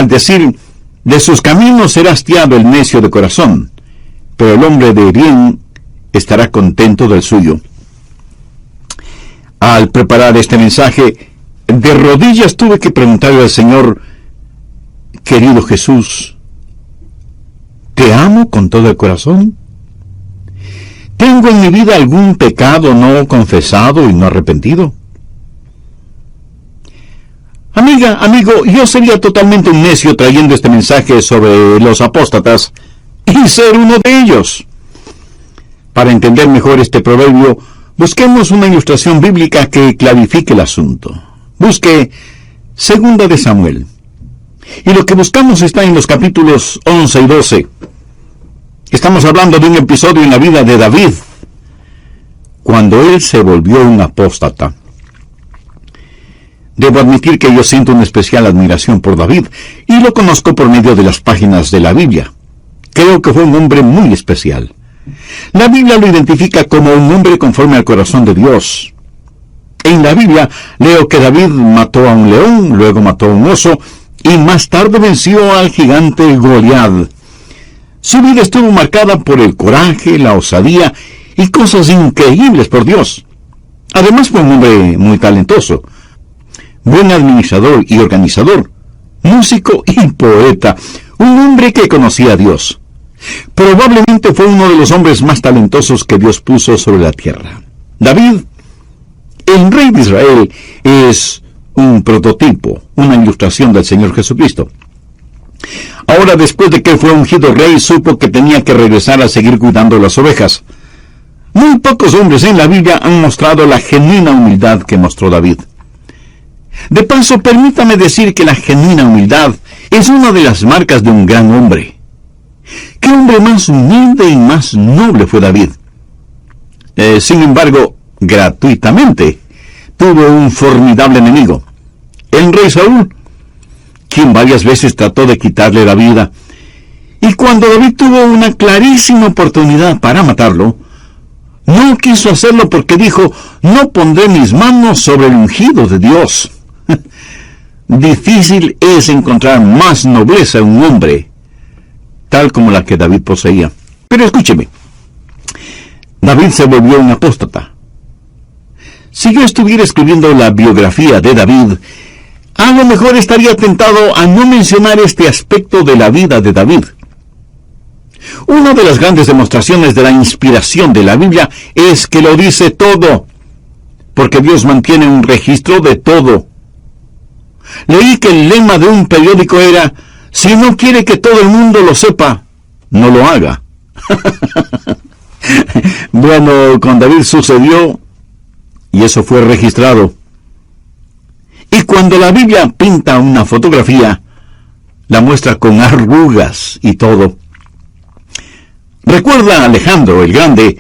al decir: de sus caminos será hastiado el necio de corazón, pero el hombre de bien estará contento del suyo. Al preparar este mensaje, de rodillas tuve que preguntarle al Señor: querido Jesús, ¿te amo con todo el corazón? ¿Tengo en mi vida algún pecado no confesado y no arrepentido? Amiga, amigo, yo sería totalmente un necio trayendo este mensaje sobre los apóstatas y ser uno de ellos. Para entender mejor este proverbio, busquemos una ilustración bíblica que clarifique el asunto. Busque 2 de Samuel. Y lo que buscamos está en los capítulos 11 y 12. Estamos hablando de un episodio en la vida de David, cuando él se volvió un apóstata. Debo admitir que yo siento una especial admiración por David, y lo conozco por medio de las páginas de la Biblia. Creo que fue un hombre muy especial. La Biblia lo identifica como un hombre conforme al corazón de Dios. En la Biblia leo que David mató a un león, luego mató a un oso, y más tarde venció al gigante Goliat. Su vida estuvo marcada por el coraje, la osadía y cosas increíbles por Dios. Además fue un hombre muy talentoso, buen administrador y organizador, músico y poeta, un hombre que conocía a Dios. Probablemente fue uno de los hombres más talentosos que Dios puso sobre la tierra. David, el rey de Israel, es un prototipo, una ilustración del Señor Jesucristo. Ahora, después de que fue ungido rey, supo que tenía que regresar a seguir cuidando las ovejas. Muy pocos hombres en la Biblia han mostrado la genuina humildad que mostró David. De paso, permítame decir que la genuina humildad es una de las marcas de un gran hombre. ¿Qué hombre más humilde y más noble fue David? Sin embargo, gratuitamente, tuvo un formidable enemigo, el rey Saúl, quien varias veces trató de quitarle la vida. Y cuando David tuvo una clarísima oportunidad para matarlo, no quiso hacerlo porque dijo: no pondré mis manos sobre el ungido de Dios. Difícil es encontrar más nobleza en un hombre, tal como la que David poseía. Pero escúcheme, David se volvió un apóstata. Si yo estuviera escribiendo la biografía de David, a lo mejor estaría tentado a no mencionar este aspecto de la vida de David. Una de las grandes demostraciones de la inspiración de la Biblia es que lo dice todo, porque Dios mantiene un registro de todo. Leí que el lema de un periódico era: si no quiere que todo el mundo lo sepa, no lo haga. Bueno, con David sucedió, y eso fue registrado. Y cuando la Biblia pinta una fotografía, la muestra con arrugas y todo. Recuerda a Alejandro el Grande,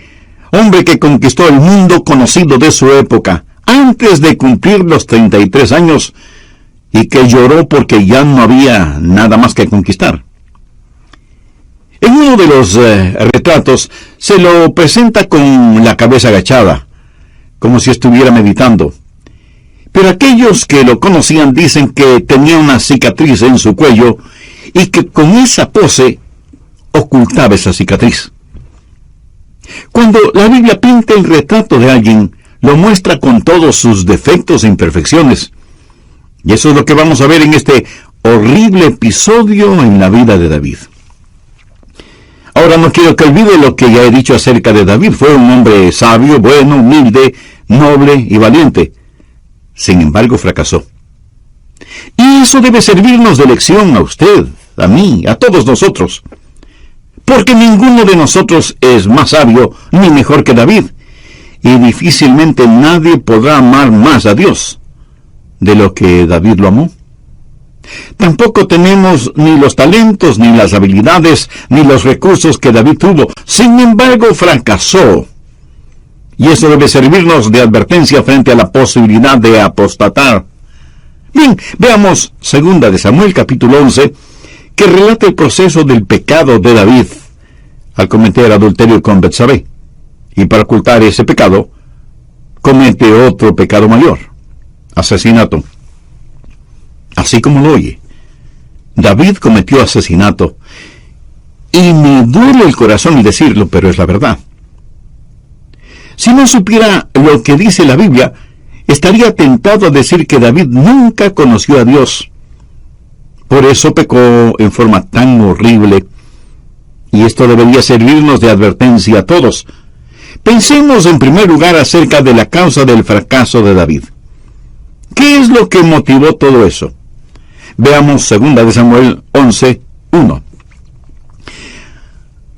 hombre que conquistó el mundo conocido de su época, antes de cumplir los 33 años, y que lloró porque ya no había nada más que conquistar. En uno de los retratos se lo presenta con la cabeza agachada, como si estuviera meditando. Pero aquellos que lo conocían dicen que tenía una cicatriz en su cuello y que con esa pose ocultaba esa cicatriz. Cuando la Biblia pinta el retrato de alguien, lo muestra con todos sus defectos e imperfecciones. Y eso es lo que vamos a ver en este horrible episodio en la vida de David. Ahora no quiero que olvide lo que ya he dicho acerca de David. Fue un hombre sabio, bueno, humilde, noble y valiente. Sin embargo, fracasó. Y eso debe servirnos de lección a usted, a mí, a todos nosotros. Porque ninguno de nosotros es más sabio ni mejor que David. Y difícilmente nadie podrá amar más a Dios de lo que David lo amó. Tampoco tenemos ni los talentos, ni las habilidades, ni los recursos que David tuvo. Sin embargo, fracasó. Y eso debe servirnos de advertencia frente a la posibilidad de apostatar. Bien, veamos 2 de Samuel, capítulo 11, que relata el proceso del pecado de David al cometer adulterio con Betsabé. Y para ocultar ese pecado, comete otro pecado mayor: asesinato. Así como lo oye. David cometió asesinato. Y me duele el corazón decirlo, pero es la verdad. Si no supiera lo que dice la Biblia, estaría tentado a decir que David nunca conoció a Dios. Por eso pecó en forma tan horrible. Y esto debería servirnos de advertencia a todos. Pensemos en primer lugar acerca de la causa del fracaso de David. ¿Qué es lo que motivó todo eso? Veamos 2 de Samuel 11:1.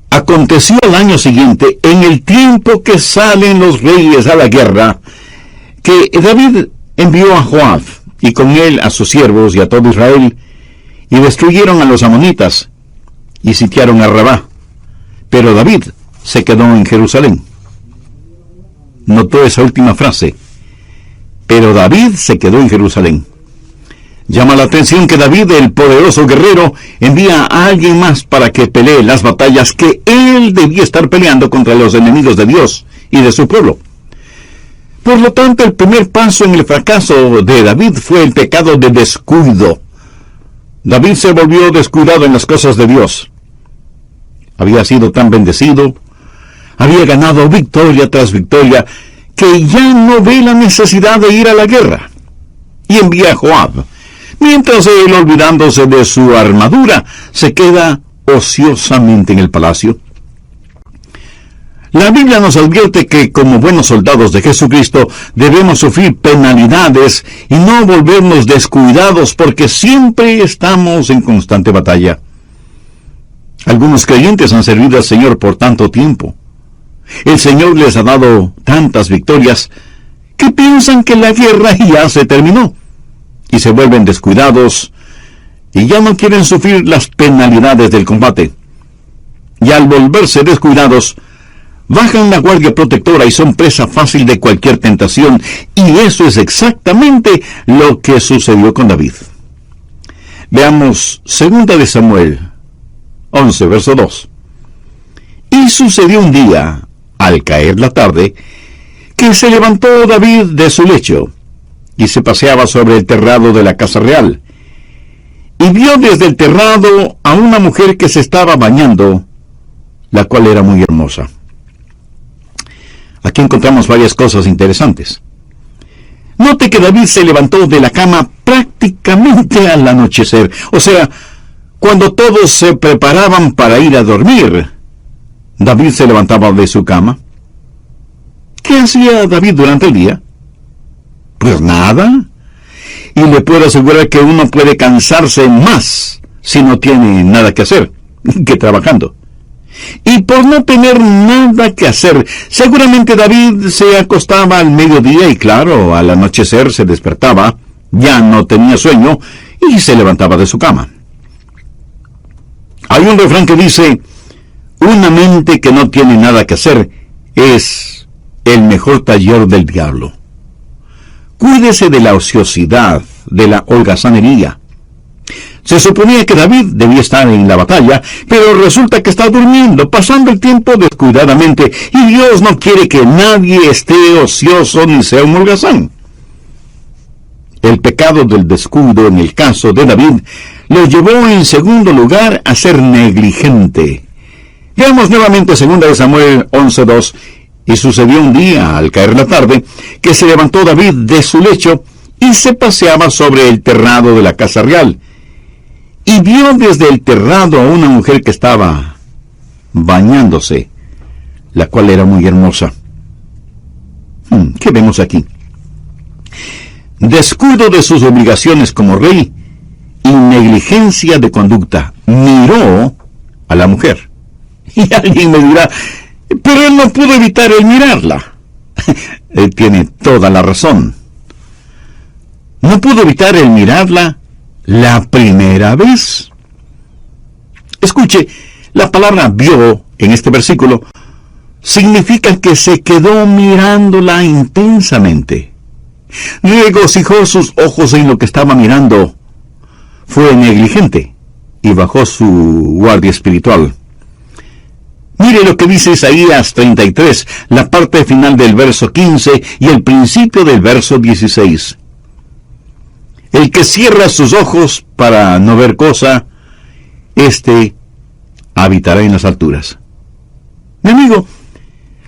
Aconteció al año siguiente, en el tiempo que salen los reyes a la guerra, que David envió a Joab, y con él a sus siervos y a todo Israel, y destruyeron a los amonitas, y sitiaron a Rabá. Pero David se quedó en Jerusalén. Notó esa última frase. Pero David se quedó en Jerusalén. Llama la atención que David, el poderoso guerrero, envía a alguien más para que pelee las batallas que él debía estar peleando contra los enemigos de Dios y de su pueblo. Por lo tanto, el primer paso en el fracaso de David fue el pecado de descuido. David se volvió descuidado en las cosas de Dios. Había sido tan bendecido, había ganado victoria tras victoria, que ya no ve la necesidad de ir a la guerra. Y envía a Joab, mientras él, olvidándose de su armadura, se queda ociosamente en el palacio. La Biblia nos advierte que, como buenos soldados de Jesucristo, debemos sufrir penalidades y no volvernos descuidados, porque siempre estamos en constante batalla. Algunos creyentes han servido al Señor por tanto tiempo. El Señor les ha dado tantas victorias que piensan que la guerra ya se terminó, y se vuelven descuidados y ya no quieren sufrir las penalidades del combate. Y al volverse descuidados, bajan la guardia protectora y son presa fácil de cualquier tentación, y eso es exactamente lo que sucedió con David. Veamos 2 de Samuel 11, verso 2. Y sucedió un día, al caer la tarde, que se levantó David de su lecho, y se paseaba sobre el terrado de la casa real, y vio desde el terrado a una mujer que se estaba bañando, la cual era muy hermosa. Aquí encontramos varias cosas interesantes. Note que David se levantó de la cama prácticamente al anochecer, o sea, cuando todos se preparaban para ir a dormir. David se levantaba de su cama. ¿Qué hacía David durante el día? Pues nada. Y le puedo asegurar que uno puede cansarse más si no tiene nada que hacer que trabajando. Y por no tener nada que hacer, seguramente David se acostaba al mediodía y, claro, al anochecer se despertaba, ya no tenía sueño y se levantaba de su cama. Hay un refrán que dice: una mente que no tiene nada que hacer es el mejor taller del diablo. Cuídese de la ociosidad, de la holgazanería. Se suponía que David debía estar en la batalla, pero resulta que está durmiendo, pasando el tiempo descuidadamente, y Dios no quiere que nadie esté ocioso ni sea un holgazán. El pecado del descuido en el caso de David lo llevó en segundo lugar a ser negligente. Veamos nuevamente 2 de Samuel 11:2. Y sucedió un día, al caer la tarde, que se levantó David de su lecho y se paseaba sobre el terrado de la casa real. Y vio desde el terrado a una mujer que estaba bañándose, la cual era muy hermosa. ¿Qué vemos aquí? Descuido de sus obligaciones como rey y negligencia de conducta. Miró a la mujer. Y alguien me dirá: pero él no pudo evitar el mirarla. Él tiene toda la razón. No pudo evitar el mirarla la primera vez. Escuche, la palabra vio en este versículo significa que se quedó mirándola intensamente. Regocijó sus ojos en lo que estaba mirando. Fue negligente y bajó su guardia espiritual. Mire lo que dice Isaías 33, la parte final del verso 15 y el principio del verso 16. El que cierra sus ojos para no ver cosa, éste habitará en las alturas. Mi amigo,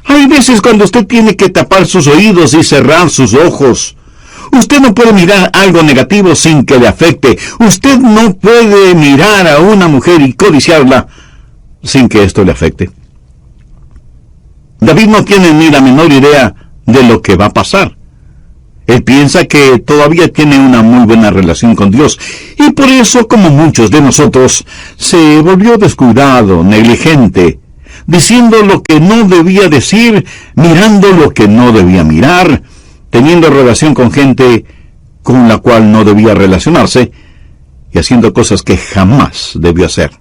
hay veces cuando usted tiene que tapar sus oídos y cerrar sus ojos. Usted no puede mirar algo negativo sin que le afecte. Usted no puede mirar a una mujer y codiciarla sin que esto le afecte. David no tiene ni la menor idea de lo que va a pasar. Él piensa que todavía tiene una muy buena relación con Dios, y por eso, como muchos de nosotros, se volvió descuidado, negligente, diciendo lo que no debía decir, mirando lo que no debía mirar, teniendo relación con gente con la cual no debía relacionarse, y haciendo cosas que jamás debió hacer.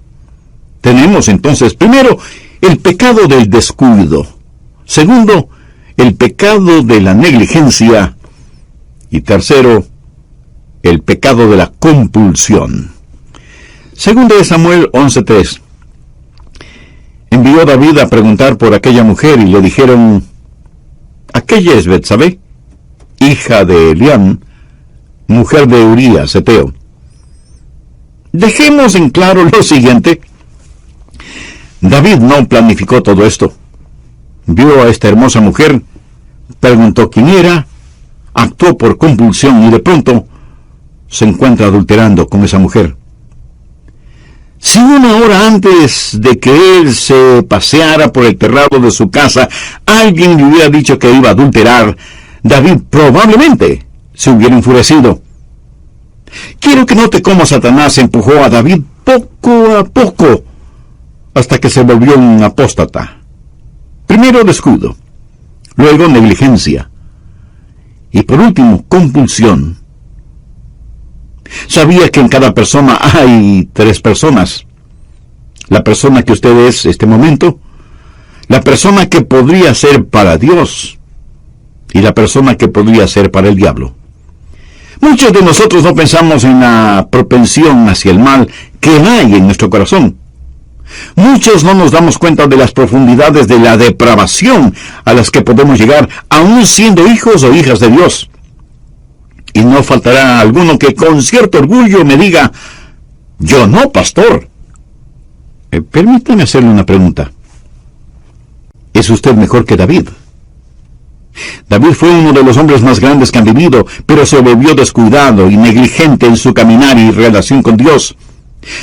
Tenemos entonces, primero, el pecado del descuido. Segundo, el pecado de la negligencia. Y tercero, el pecado de la compulsión. Segundo de Samuel 11:3. Envió David a preguntar por aquella mujer y le dijeron: aquella es Betsabé, hija de Eliam, mujer de Urías Heteo. Dejemos en claro lo siguiente. David no planificó todo esto. Vio a esta hermosa mujer, preguntó quién era, actuó por compulsión y de pronto se encuentra adulterando con esa mujer. Si una hora antes de que él se paseara por el terrado de su casa, alguien le hubiera dicho que iba a adulterar, David probablemente se hubiera enfurecido. Quiero que note cómo Satanás empujó a David poco a poco hasta que se volvió un apóstata. Primero descuido, luego negligencia, y por último, compulsión. Sabía que en cada persona hay tres personas. La persona que usted es este momento, la persona que podría ser para Dios y la persona que podría ser para el diablo. Muchos de nosotros no pensamos en la propensión hacia el mal que hay en nuestro corazón. Muchos no nos damos cuenta de las profundidades de la depravación a las que podemos llegar, aún siendo hijos o hijas de Dios. Y no faltará alguno que con cierto orgullo me diga: yo no, pastor. Permítame hacerle una pregunta. ¿Es usted mejor que David? David fue uno de los hombres más grandes que han vivido, pero se volvió descuidado y negligente en su caminar y relación con Dios.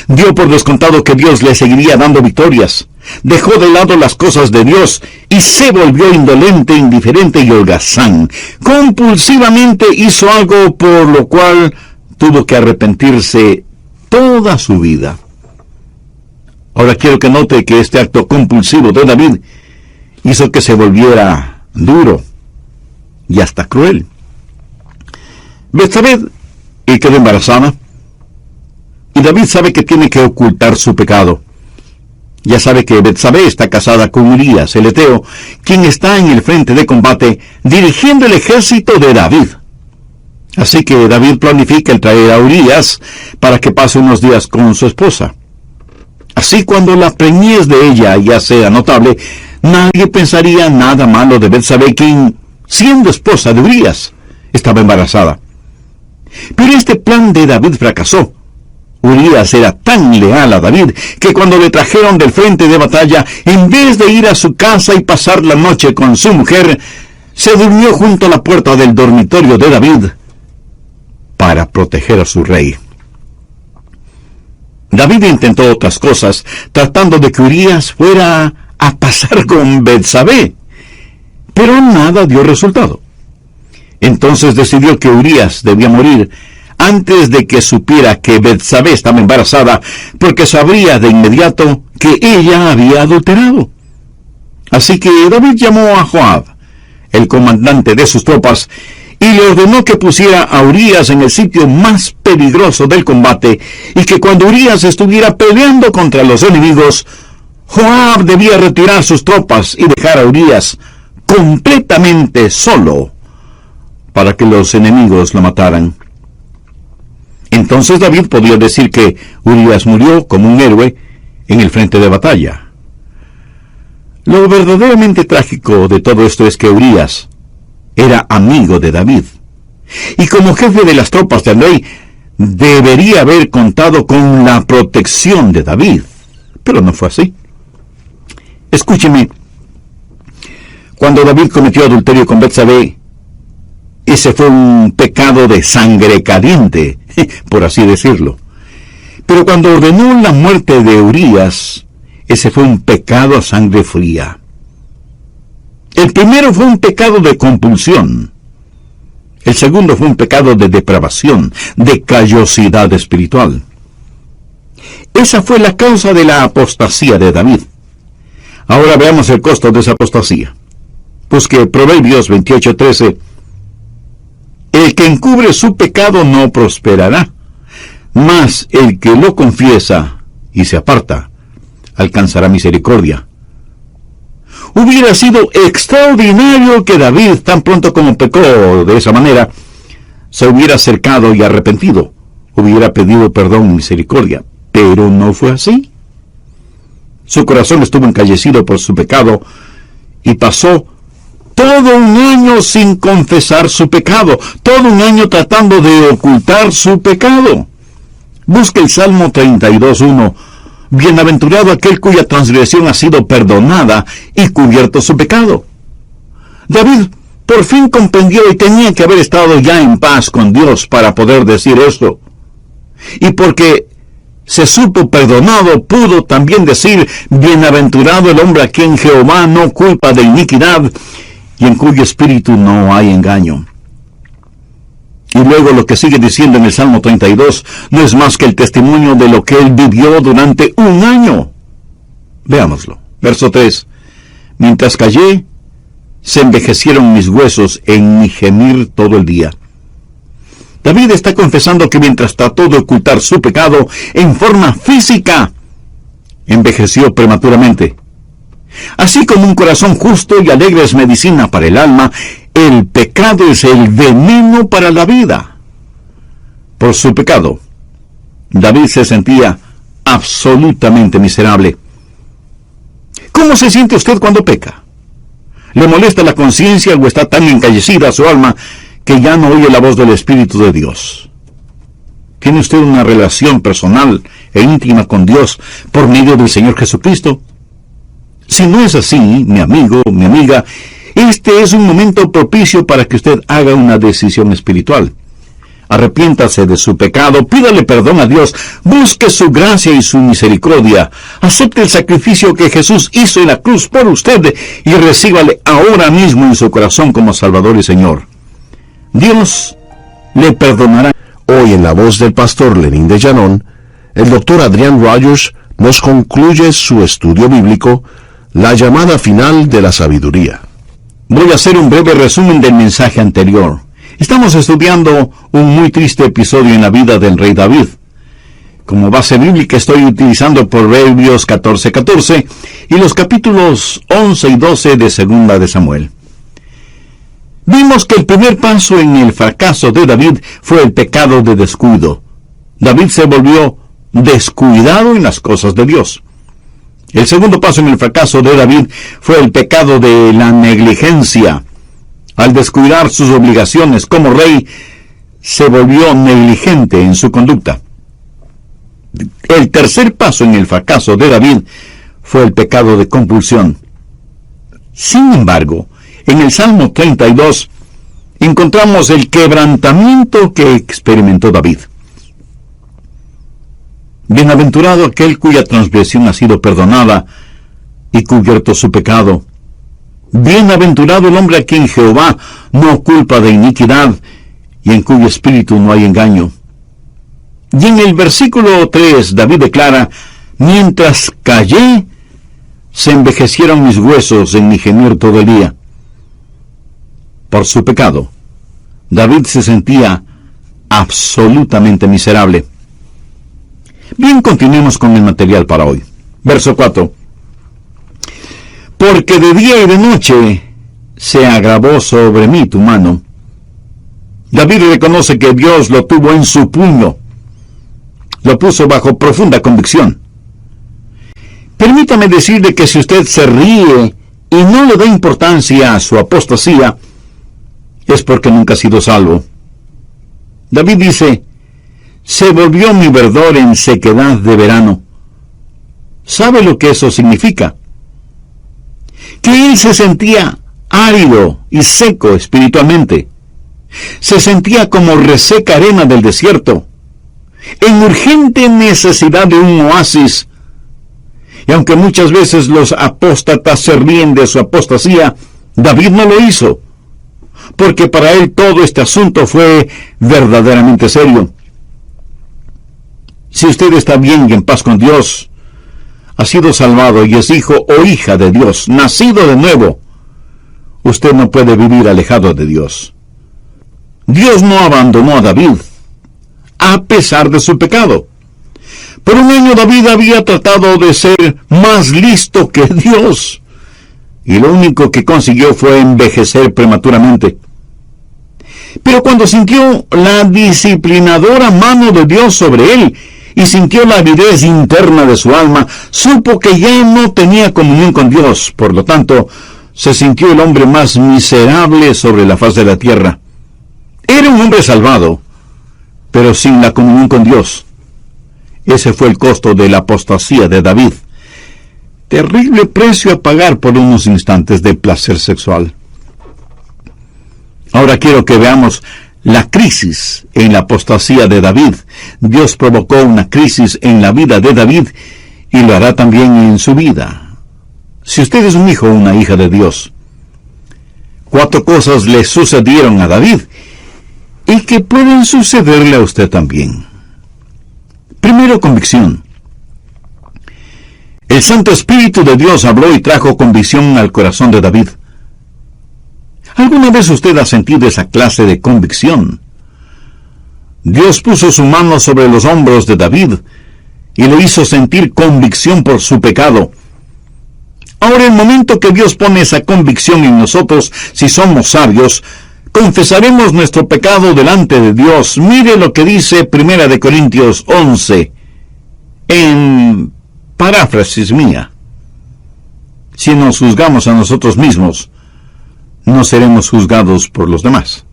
Dio por descontado que Dios le seguiría dando victorias. Dejó de lado las cosas de Dios y se volvió indolente, indiferente y holgazán. Compulsivamente hizo algo por lo cual tuvo que arrepentirse toda su vida. Ahora quiero que note que este acto compulsivo de David hizo que se volviera duro y hasta cruel. Betsabé quedó embarazada. Y David sabe que tiene que ocultar su pecado. Ya sabe que Betsabé está casada con Urías, el heteo, quien está en el frente de combate, dirigiendo el ejército de David. Así que David planifica el traer a Urías para que pase unos días con su esposa. Así, cuando la preñez de ella ya sea notable, nadie pensaría nada malo de Betsabé, quien, siendo esposa de Urías, estaba embarazada. Pero este plan de David fracasó. Urías era tan leal a David que cuando le trajeron del frente de batalla, en vez de ir a su casa y pasar la noche con su mujer, se durmió junto a la puerta del dormitorio de David para proteger a su rey. David intentó otras cosas, tratando de que Urías fuera a pasar con Betsabé, pero nada dio resultado. Entonces decidió que Urías debía morir antes de que supiera que Betsabé estaba embarazada, porque sabría de inmediato que ella había adulterado. Así que David llamó a Joab, el comandante de sus tropas, y le ordenó que pusiera a Urías en el sitio más peligroso del combate, y que cuando Urías estuviera peleando contra los enemigos, Joab debía retirar sus tropas y dejar a Urías completamente solo para que los enemigos lo mataran. Entonces David podía decir que Urías murió como un héroe en el frente de batalla. Lo verdaderamente trágico de todo esto es que Urías era amigo de David. Y como jefe de las tropas del rey, debería haber contado con la protección de David, pero no fue así. Escúcheme, cuando David cometió adulterio con Betsabé, ese fue un pecado de sangre caliente, por así decirlo. Pero cuando ordenó la muerte de Urías, ese fue un pecado a sangre fría. El primero fue un pecado de compulsión. El segundo fue un pecado de depravación, de callosidad espiritual. Esa fue la causa de la apostasía de David. Ahora veamos el costo de esa apostasía. Busque Proverbios 28:13. El que encubre su pecado no prosperará, mas el que lo confiesa y se aparta, alcanzará misericordia. Hubiera sido extraordinario que David, tan pronto como pecó de esa manera, se hubiera acercado y arrepentido, hubiera pedido perdón y misericordia, pero no fue así. Su corazón estuvo encallecido por su pecado y pasó todo un año sin confesar su pecado, todo un año tratando de ocultar su pecado. Busque el Salmo 32:1. Bienaventurado aquel cuya transgresión ha sido perdonada y cubierto su pecado. David por fin comprendió y tenía que haber estado ya en paz con Dios para poder decir esto. Y porque se supo perdonado, pudo también decir, bienaventurado el hombre a quien Jehová no culpa de iniquidad y en cuyo espíritu no hay engaño. Y luego lo que sigue diciendo en el Salmo 32 no es más que el testimonio de lo que él vivió durante un año. Veámoslo. Verso 3. Mientras callé, se envejecieron mis huesos en mi gemir todo el día. David está confesando que mientras trató de ocultar su pecado en forma física, envejeció prematuramente. Así como un corazón justo y alegre es medicina para el alma, el pecado es el veneno para la vida. Por su pecado, David se sentía absolutamente miserable. ¿Cómo se siente usted cuando peca? ¿Le molesta la conciencia o está tan encallecida su alma que ya no oye la voz del Espíritu de Dios? ¿Tiene usted una relación personal e íntima con Dios por medio del Señor Jesucristo? Si no es así, mi amigo, mi amiga, este es un momento propicio para que usted haga una decisión espiritual. Arrepiéntase de su pecado, pídale perdón a Dios, busque su gracia y su misericordia, acepte el sacrificio que Jesús hizo en la cruz por usted y recíbale ahora mismo en su corazón como Salvador y Señor. Dios le perdonará. Hoy en la voz del pastor Lenín de Llanón, el doctor Adrian Rogers nos concluye su estudio bíblico, La llamada final de la sabiduría. Voy a hacer un breve resumen del mensaje anterior. Estamos estudiando un muy triste episodio en la vida del rey David. Como base bíblica estoy utilizando Proverbios 14:14 y los capítulos 11 y 12 de Segunda de Samuel. Vimos que el primer paso en el fracaso de David fue el pecado de descuido. David se volvió descuidado en las cosas de Dios. El segundo paso en el fracaso de David fue el pecado de la negligencia. Al descuidar sus obligaciones como rey, se volvió negligente en su conducta. El tercer paso en el fracaso de David fue el pecado de compulsión. Sin embargo, en el Salmo 32 encontramos el quebrantamiento que experimentó David. Bienaventurado aquel cuya transgresión ha sido perdonada y cubierto su pecado. Bienaventurado el hombre a quien Jehová no culpa de iniquidad y en cuyo espíritu no hay engaño. Y en el versículo 3 David declara, mientras callé, se envejecieron mis huesos en mi gemir todo el día. Por su pecado, David se sentía absolutamente miserable. Bien, continuemos con el material para hoy. Verso 4. Porque de día y de noche se agravó sobre mí tu mano. David reconoce que Dios lo tuvo en su puño. Lo puso bajo profunda convicción. Permítame decirle que si usted se ríe y no le da importancia a su apostasía, es porque nunca ha sido salvo. David dice, se volvió mi verdor en sequedad de verano. ¿Sabe lo que eso significa? Que él se sentía árido y seco espiritualmente. Se sentía como reseca arena del desierto, en urgente necesidad de un oasis. Y aunque muchas veces los apóstatas se ríen de su apostasía, David no lo hizo, porque para él todo este asunto fue verdaderamente serio. Si usted está bien y en paz con Dios, ha sido salvado y es hijo o hija de Dios, nacido de nuevo, usted no puede vivir alejado de Dios. Dios no abandonó a David, a pesar de su pecado. Por un año David había tratado de ser más listo que Dios, y lo único que consiguió fue envejecer prematuramente. Pero cuando sintió la disciplinadora mano de Dios sobre él, y sintió la aridez interna de su alma, supo que ya no tenía comunión con Dios. Por lo tanto, se sintió el hombre más miserable sobre la faz de la tierra. Era un hombre salvado, pero sin la comunión con Dios. Ese fue el costo de la apostasía de David. Terrible precio a pagar por unos instantes de placer sexual. Ahora quiero que veamos la crisis en la apostasía de David. Dios provocó una crisis en la vida de David y lo hará también en su vida. Si usted es un hijo o una hija de Dios, 4 cosas le sucedieron a David y que pueden sucederle a usted también. Primero, convicción. El Santo Espíritu de Dios habló y trajo convicción al corazón de David. ¿Alguna vez usted ha sentido esa clase de convicción? Dios puso su mano sobre los hombros de David y le hizo sentir convicción por su pecado. Ahora, el momento que Dios pone esa convicción en nosotros, si somos sabios, confesaremos nuestro pecado delante de Dios. Mire lo que dice 1 Corintios 11, en paráfrasis mía. Si nos juzgamos a nosotros mismos, no seremos juzgados por los demás.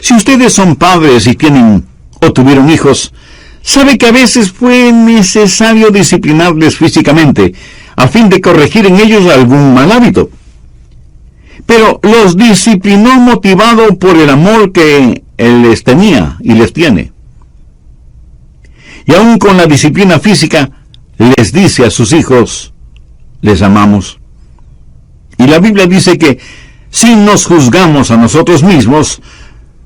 Si ustedes son padres y tienen o tuvieron hijos, sabe que a veces fue necesario disciplinarles físicamente a fin de corregir en ellos algún mal hábito. Pero los disciplinó motivado por el amor que él les tenía y les tiene. Y aún con la disciplina física, les dice a sus hijos, les amamos. Y la Biblia dice que si nos juzgamos a nosotros mismos,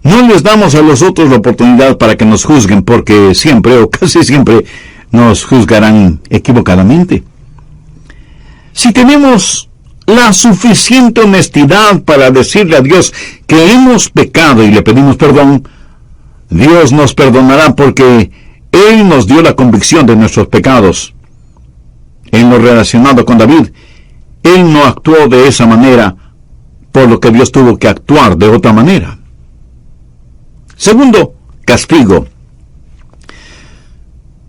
no les damos a los otros la oportunidad para que nos juzguen, porque siempre o casi siempre nos juzgarán equivocadamente. Si tenemos la suficiente honestidad para decirle a Dios que hemos pecado y le pedimos perdón, Dios nos perdonará porque Él nos dio la convicción de nuestros pecados. En lo relacionado con David, él no actuó de esa manera, por lo que Dios tuvo que actuar de otra manera. Segundo, castigo.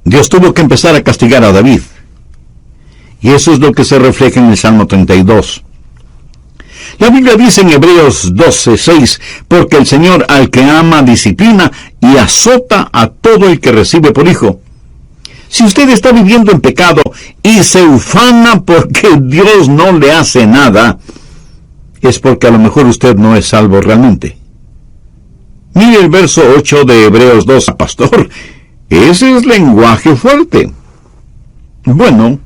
Dios tuvo que empezar a castigar a David. Y eso es lo que se refleja en el Salmo 32. La Biblia dice en Hebreos 12:6, porque el Señor al que ama disciplina y azota a todo el que recibe por hijo. Si usted está viviendo en pecado y se ufana porque Dios no le hace nada, es porque a lo mejor usted no es salvo realmente. Mire el verso 8 de Hebreos 2, pastor, ese es lenguaje fuerte. Bueno,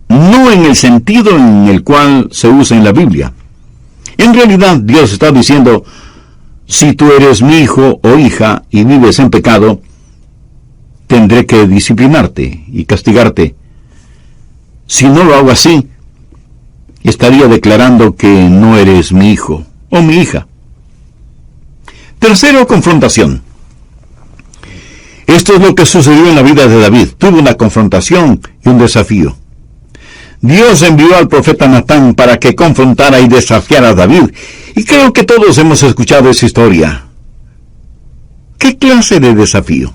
no en el sentido en el cual se usa en la Biblia. En realidad, Dios está diciendo, si tú eres mi hijo o hija y vives en pecado, tendré que disciplinarte y castigarte. Si no lo hago así, estaría declarando que no eres mi hijo o mi hija. Tercero, confrontación. Esto es lo que sucedió en la vida de David. Tuvo una confrontación y un desafío. Dios envió al profeta Natán para que confrontara y desafiara a David. Y creo que todos hemos escuchado esa historia. ¿Qué clase de desafío?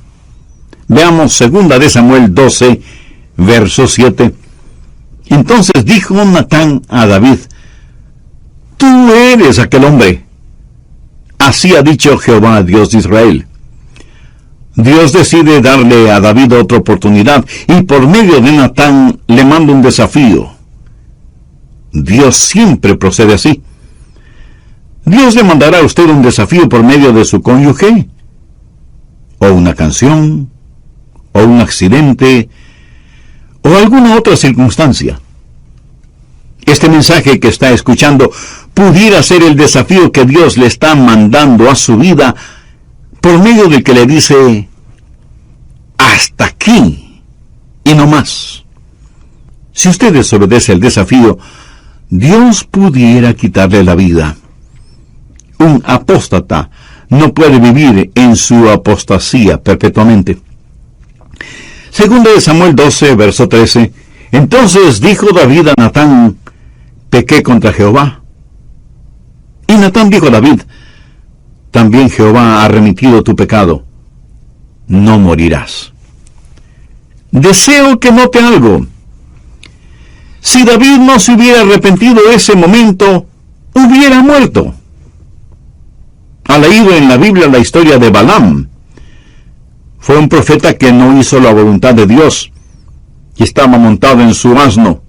Veamos 2 de Samuel 12, verso 7. Entonces dijo Natán a David, tú eres aquel hombre. Así ha dicho Jehová, Dios de Israel. Dios decide darle a David otra oportunidad y por medio de Natán le manda un desafío. Dios siempre procede así. Dios le mandará a usted un desafío por medio de su cónyuge, o una canción, o un accidente, o alguna otra circunstancia. Este mensaje que está escuchando pudiera ser el desafío que Dios le está mandando a su vida por medio del que le dice: hasta aquí y no más. Si usted desobedece el desafío, Dios pudiera quitarle la vida. Un apóstata no puede vivir en su apostasía perpetuamente. Segundo de Samuel 12, verso 13. Entonces dijo David a Natán: pequé contra Jehová. Y Natán dijo a David: también Jehová ha remitido tu pecado. No morirás. Deseo que note algo. Si David no se hubiera arrepentido ese momento, hubiera muerto. Ha leído en la Biblia la historia de Balaam. Fue un profeta que no hizo la voluntad de Dios y estaba montado en su asno.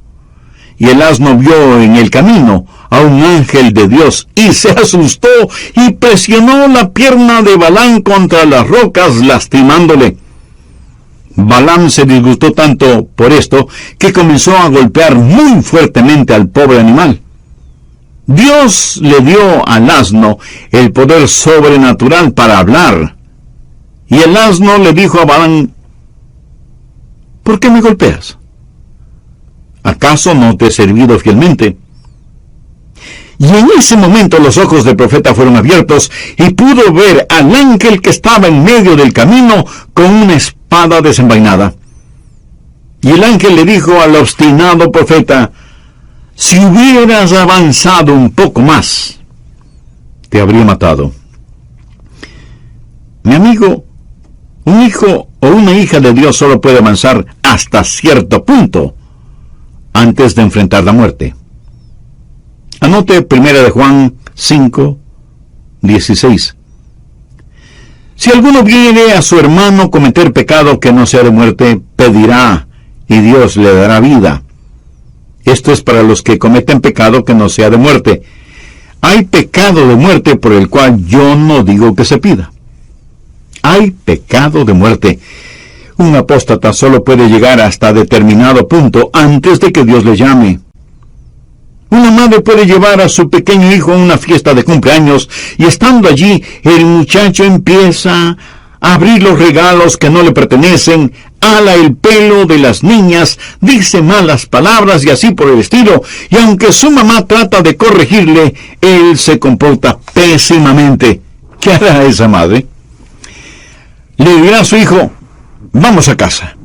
Y el asno vio en el camino a un ángel de Dios y se asustó y presionó la pierna de Balaam contra las rocas, lastimándole. Balaam se disgustó tanto por esto que comenzó a golpear muy fuertemente al pobre animal. Dios le dio al asno el poder sobrenatural para hablar. Y el asno le dijo a Balaam: ¿por qué me golpeas? ¿Acaso no te he servido fielmente? Y en ese momento los ojos del profeta fueron abiertos y pudo ver al ángel que estaba en medio del camino con una espada desenvainada. Y el ángel le dijo al obstinado profeta: si hubieras avanzado un poco más, te habría matado. Mi amigo, un hijo o una hija de Dios solo puede avanzar hasta cierto punto antes de enfrentar la muerte. Anote 1 de Juan 5, 16. Si alguno viene a su hermano cometer pecado que no sea de muerte, pedirá, y Dios le dará vida. Esto es para los que cometen pecado que no sea de muerte. Hay pecado de muerte por el cual yo no digo que se pida. Hay pecado de muerte. Un apóstata solo puede llegar hasta determinado punto antes de que Dios le llame. Una madre puede llevar a su pequeño hijo a una fiesta de cumpleaños y estando allí el muchacho empieza a abrir los regalos que no le pertenecen, ala el pelo de las niñas, dice malas palabras y así por el estilo, y aunque su mamá trata de corregirle, él se comporta pésimamente. ¿Qué hará esa madre? Le dirá a su hijo: vamos a casa.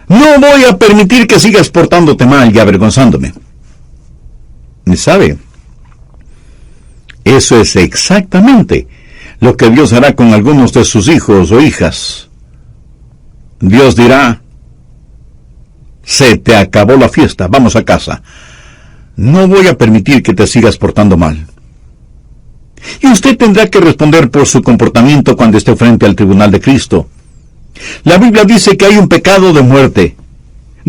No voy a permitir que sigas portándote mal y avergonzándome. ¿Sabe? Eso es exactamente lo que Dios hará con algunos de sus hijos o hijas. Dios dirá: se te acabó la fiesta, vamos a casa. No voy a permitir que te sigas portando mal. Y usted tendrá que responder por su comportamiento cuando esté frente al tribunal de Cristo. La Biblia dice que hay un pecado de muerte.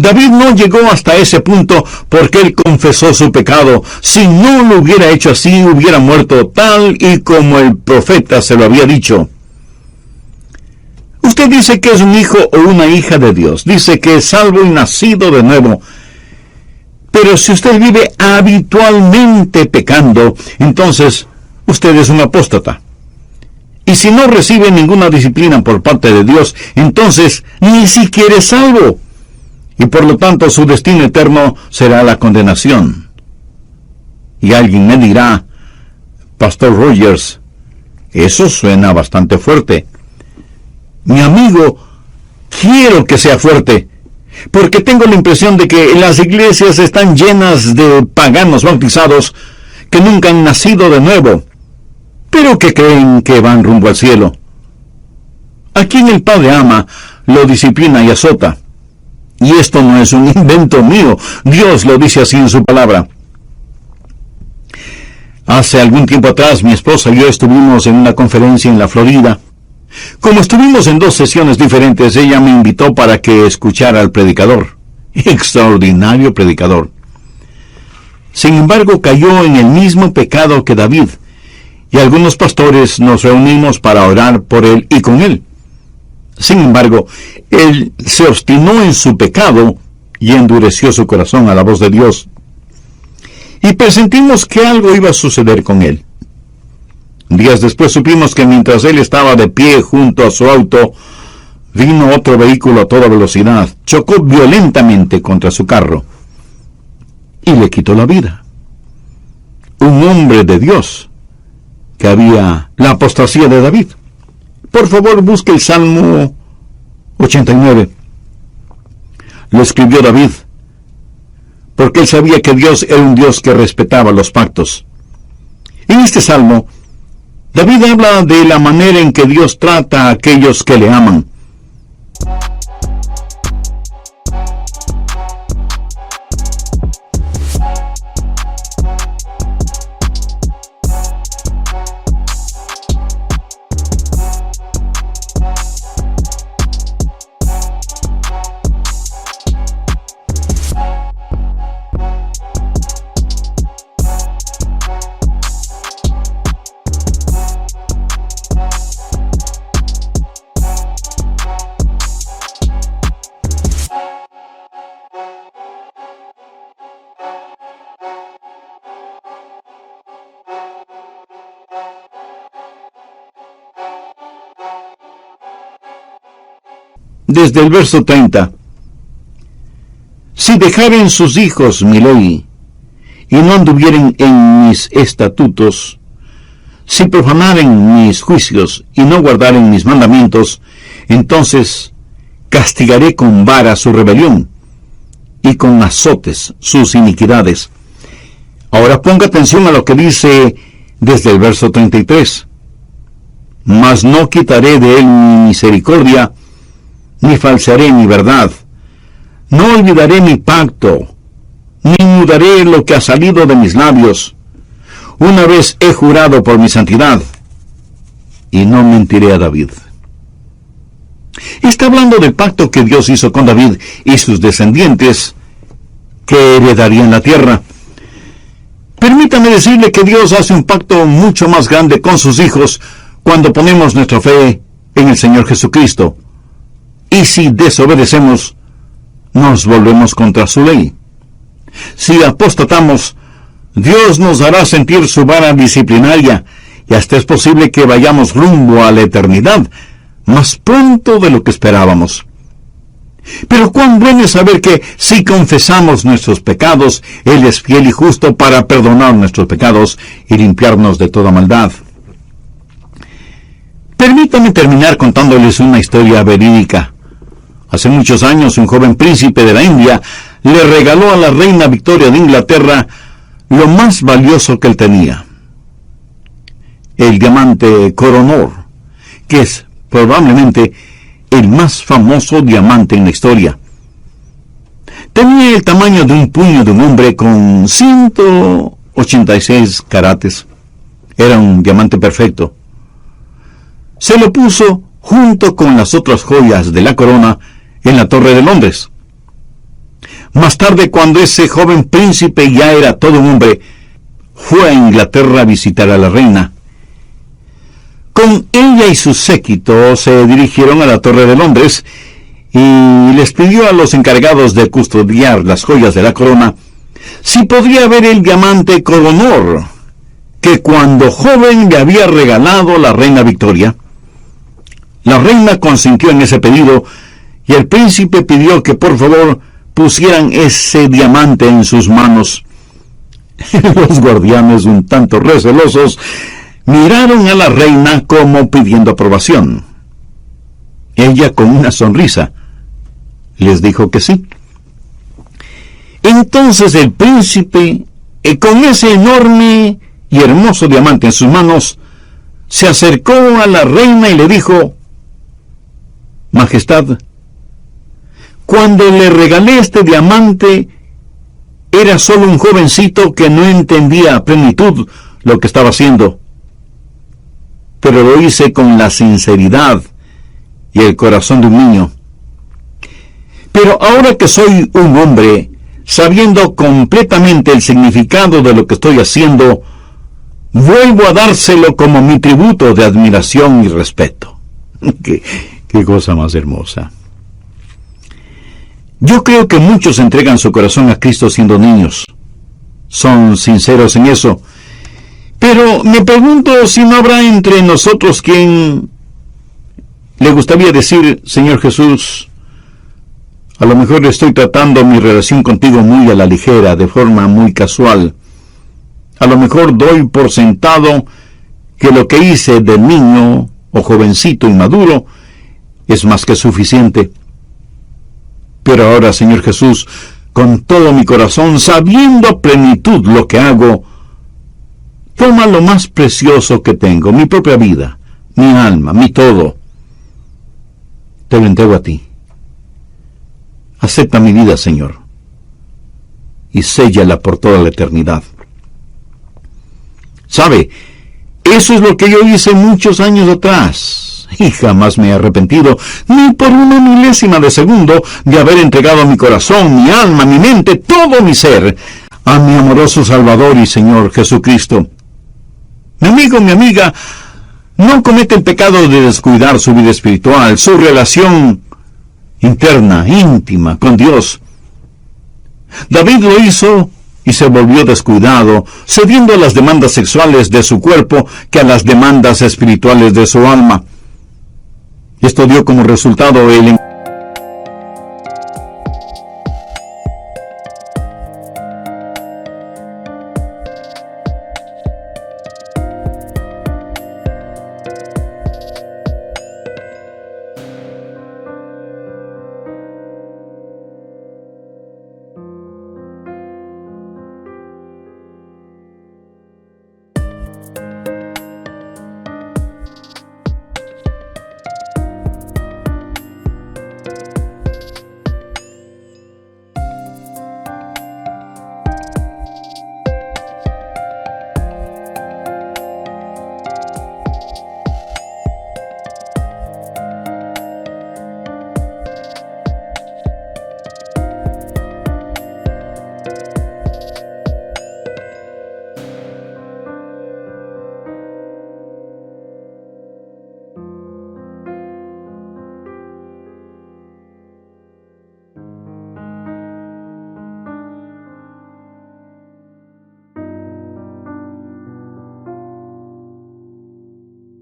David no llegó hasta ese punto porque él confesó su pecado. Si no lo hubiera hecho así, hubiera muerto tal y como el profeta se lo había dicho. Usted dice que es un hijo o una hija de Dios. Dice que es salvo y nacido de nuevo. Pero si usted vive habitualmente pecando, entonces usted es un apóstata. Y si no recibe ninguna disciplina por parte de Dios, entonces ni siquiera es salvo. Y por lo tanto su destino eterno será la condenación. Y alguien me dirá: Pastor Rogers, eso suena bastante fuerte. Mi amigo, quiero que sea fuerte, porque tengo la impresión de que las iglesias están llenas de paganos bautizados que nunca han nacido de nuevo, pero que creen que van rumbo al cielo. A quien el Padre ama, lo disciplina y azota. Y esto no es un invento mío. Dios lo dice así en su palabra. Hace algún tiempo atrás, mi esposa y yo estuvimos en una conferencia en la Florida. Como estuvimos en 2 sesiones diferentes, ella me invitó para que escuchara al predicador. Extraordinario predicador. Sin embargo, cayó en el mismo pecado que David, y algunos pastores nos reunimos para orar por él y con él. Sin embargo, él se obstinó en su pecado y endureció su corazón a la voz de Dios. Y presentimos que algo iba a suceder con él. Días después supimos que mientras él estaba de pie junto a su auto, vino otro vehículo a toda velocidad, chocó violentamente contra su carro y le quitó la vida. Un hombre de Dios, que había la apostasía de David. Por favor, busque el Salmo 89. Lo escribió David, porque él sabía que Dios era un Dios que respetaba los pactos. En este salmo, David habla de la manera en que Dios trata a aquellos que le aman. Desde el verso 30. Si dejaren sus hijos mi ley, y no anduvieren en mis estatutos, si profanaren mis juicios, y no guardaren mis mandamientos, entonces castigaré con vara su rebelión, y con azotes sus iniquidades. Ahora ponga atención a lo que dice desde el verso 33. Mas no quitaré de él mi misericordia, ni falsearé mi verdad. No olvidaré mi pacto, ni mudaré lo que ha salido de mis labios. Una vez he jurado por mi santidad, y no mentiré a David. Está hablando del pacto que Dios hizo con David y sus descendientes, que heredarían la tierra. Permítame decirle que Dios hace un pacto mucho más grande con sus hijos cuando ponemos nuestra fe en el Señor Jesucristo. Y si desobedecemos, nos volvemos contra su ley. Si apostatamos, Dios nos hará sentir su vara disciplinaria, y hasta es posible que vayamos rumbo a la eternidad, más pronto de lo que esperábamos. Pero cuán bueno es saber que si confesamos nuestros pecados, Él es fiel y justo para perdonar nuestros pecados y limpiarnos de toda maldad. Permítanme terminar contándoles una historia verídica. Hace muchos años, un joven príncipe de la India le regaló a la reina Victoria de Inglaterra lo más valioso que él tenía: el diamante Koh-i-Noor, que es probablemente el más famoso diamante en la historia. Tenía el tamaño de un puño de un hombre con 186 quilates. Era un diamante perfecto. Se lo puso junto con las otras joyas de la corona en la Torre de Londres. Más tarde, cuando ese joven príncipe ya era todo un hombre, fue a Inglaterra a visitar a la reina. Con ella y su séquito se dirigieron a la Torre de Londres y les pidió a los encargados de custodiar las joyas de la corona si podría ver el diamante Koh-i-Noor que cuando joven le había regalado la reina Victoria. La reina consintió en ese pedido y el príncipe pidió que por favor pusieran ese diamante en sus manos. Los guardianes, un tanto recelosos, miraron a la reina como pidiendo aprobación. Ella, con una sonrisa, les dijo que sí. Entonces el príncipe, con ese enorme y hermoso diamante en sus manos, se acercó a la reina y le dijo: Majestad, cuando le regalé este diamante, era solo un jovencito que no entendía a plenitud lo que estaba haciendo. pero lo hice con la sinceridad y el corazón de un niño. Pero ahora que soy un hombre, sabiendo completamente el significado de lo que estoy haciendo, vuelvo a dárselo como mi tributo de admiración y respeto. Qué cosa más hermosa. Yo creo que muchos entregan su corazón a Cristo siendo niños. Son sinceros en eso. Pero me pregunto si no habrá entre nosotros quien le gustaría decir: Señor Jesús, a lo mejor estoy tratando mi relación contigo muy a la ligera, de forma muy casual. A lo mejor doy por sentado que lo que hice de niño o jovencito inmaduro es más que suficiente. Pero ahora, Señor Jesús, con todo mi corazón, sabiendo a plenitud lo que hago, toma lo más precioso que tengo, mi propia vida, mi alma, mi todo. Te lo entrego a ti. Acepta mi vida, Señor, y séllala por toda la eternidad. ¿Sabe? Eso es lo que yo hice muchos años atrás, y jamás me he arrepentido, ni por una milésima de segundo, de haber entregado mi corazón, mi alma, mi mente, todo mi ser, a mi amoroso Salvador y Señor Jesucristo. Mi amigo, mi amiga, no comete el pecado de descuidar su vida espiritual, su relación interna, íntima, con Dios. David lo hizo y se volvió descuidado, cediendo a las demandas sexuales de su cuerpo que a las demandas espirituales de su alma. Esto dio como resultado el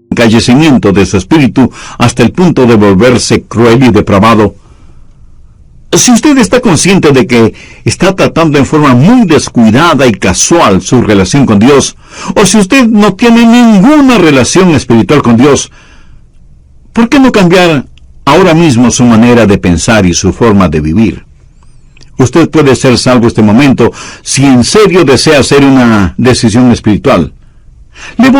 encallecimiento de su espíritu hasta el punto de volverse cruel y depravado. Si usted está consciente de que está tratando en forma muy descuidada y casual su relación con Dios, o si usted no tiene ninguna relación espiritual con Dios, ¿por qué no cambiar ahora mismo su manera de pensar y su forma de vivir? Usted puede ser salvo este momento si en serio desea hacer una decisión espiritual. Le voy